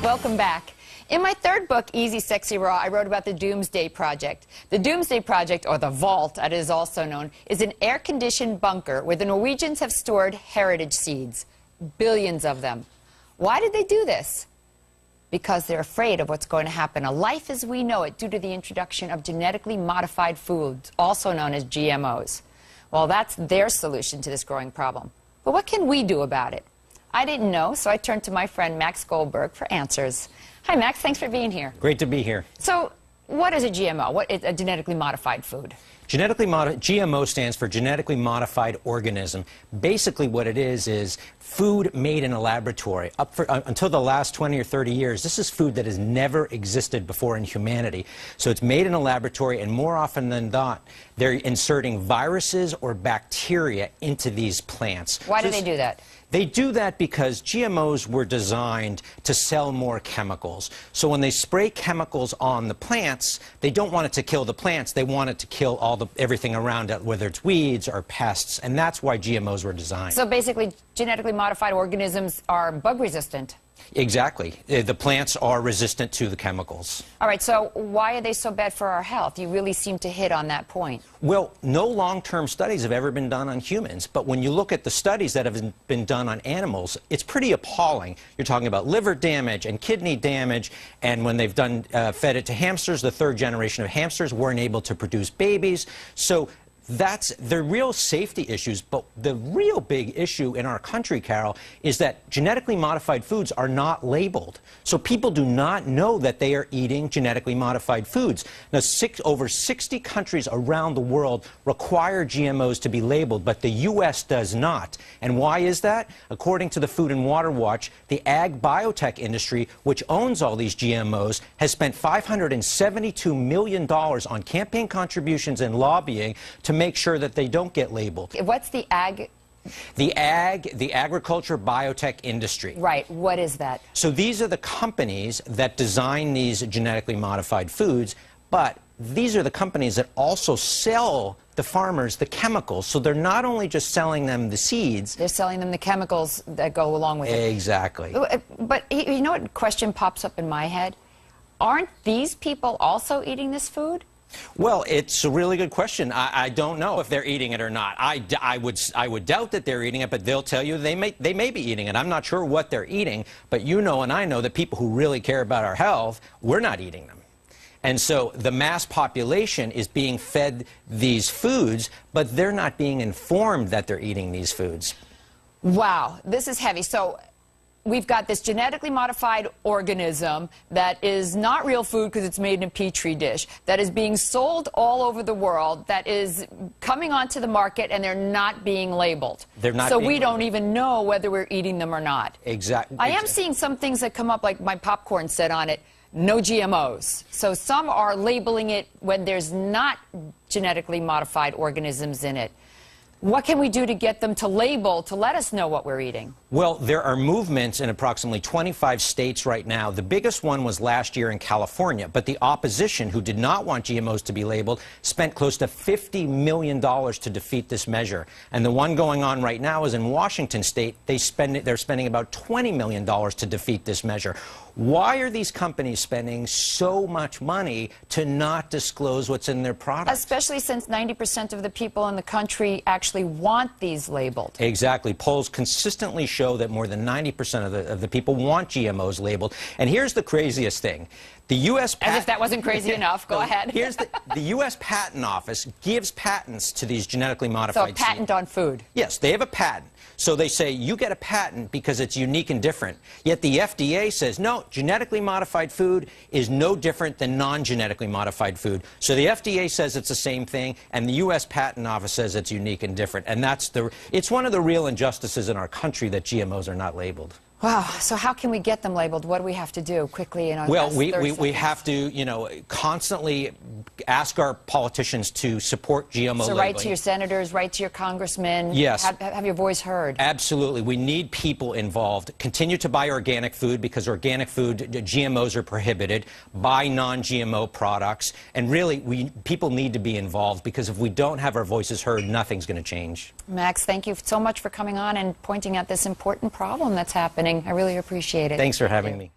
Welcome back. In my third book, Easy, Sexy, Raw, I wrote about the Doomsday Project. The Doomsday Project, or the Vault, as it is also known, is an air-conditioned bunker where the Norwegians have stored heritage seeds, billions of them. Why did they do this? Because they're afraid of what's going to happen to life as we know it due to the introduction of genetically modified foods, also known as GMOs. Well, that's their solution to this growing problem. But what can we do about it? I didn't know, so I turned to my friend Max Goldberg for answers. Hi, Max. Thanks for being here. Great to be here. So, what is a GMO? What is a genetically modified food? GMO stands for genetically modified organism. Basically what it is food made in a laboratory. Until the last 20 or 30 years, this is food that has never existed before in humanity. So it's made in a laboratory, and more often than not, they're inserting viruses or bacteria into these plants. Why do they do that? They do that because GMOs were designed to sell more chemicals. So when they spray chemicals on the plants, they don't want it to kill the plants. They want it to kill everything around it, whether it's weeds or pests. And that's why GMOs were designed. So basically, genetically modified organisms are bug resistant. Exactly. The plants are resistant to the chemicals. All right, so why are they so bad for our health? You really seem to hit on that point. Well, no long-term studies have ever been done on humans, but when you look at the studies that have been done on animals, it's pretty appalling. You're talking about liver damage and kidney damage, and when they've done fed it to hamsters, the third generation of hamsters weren't able to produce babies. So that's the real safety issues, but the real big issue in our country, Carol, is that genetically modified foods are not labeled. So people do not know that they are eating genetically modified foods. Now, over 60 countries around the world require GMOs to be labeled, but the U.S. does not. And why is that? According to the Food and Water Watch, the ag biotech industry, which owns all these GMOs, has spent $572 million on campaign contributions and lobbying to make sure that they don't get labeled. What's the ag? The agriculture biotech industry. Right. What is that? So these are the companies that design these genetically modified foods, but these are the companies that also sell the farmers the chemicals. So they're not only just selling them the seeds. They're selling them the chemicals that go along with it. Exactly. But you know what question pops up in my head? Aren't these people also eating this food? Well, it's a really good question. I don't know if they're eating it or not. I would doubt that they're eating it, but they'll tell you they may be eating it. I'm not sure what they're eating, but you know and I know that people who really care about our health, we're not eating them. And so the mass population is being fed these foods, but they're not being informed that they're eating these foods. Wow, this is heavy. So we've got this genetically modified organism that is not real food because it's made in a petri dish, that is being sold all over the world, that is coming onto the market, and they're not being labeled. They're not. So we don't even know whether we're eating them or not. Exactly. I am seeing some things that come up, like my popcorn said on it, no GMOs. So some are labeling it when there's not genetically modified organisms in it. What can we do to get them to label, to let us know what we're eating? Well, there are movements in approximately 25 states right now. The biggest one was last year in California, but the opposition, who did not want GMOs to be labeled, spent close to $50 million to defeat this measure. And the one going on right now is in Washington state. They're spending about $20 million to defeat this measure. Why are these companies spending so much money to not disclose what's in their products? Especially since 90% of the people in the country actually want these labeled. Exactly. Polls consistently show that more than 90% of the people want GMOs labeled. And here's the craziest thing. The U.S. As if that wasn't crazy enough. Go ahead. Here's the U.S. Patent Office gives patents to these genetically modified seeds. So a patent on food. Yes, they have a patent. So they say you get a patent because it's unique and different. Yet the FDA says, no, genetically modified food is no different than non-genetically modified food. So the FDA says it's the same thing, and the U.S. Patent Office says it's unique and different. And it's one of the real injustices in our country that GMOs are not labeled. Wow. So how can we get them labeled? What do we have to do quickly? In our well, we have to, constantly ask our politicians to support GMO labeling. So write to your senators, write to your congressmen. Yes. Have your voice heard. Absolutely. We need people involved. Continue to buy organic food because organic food, GMOs are prohibited. Buy non-GMO products. And really, people need to be involved because if we don't have our voices heard, nothing's going to change. Max, thank you so much for coming on and pointing out this important problem that's happening. I really appreciate it. Thanks for having me.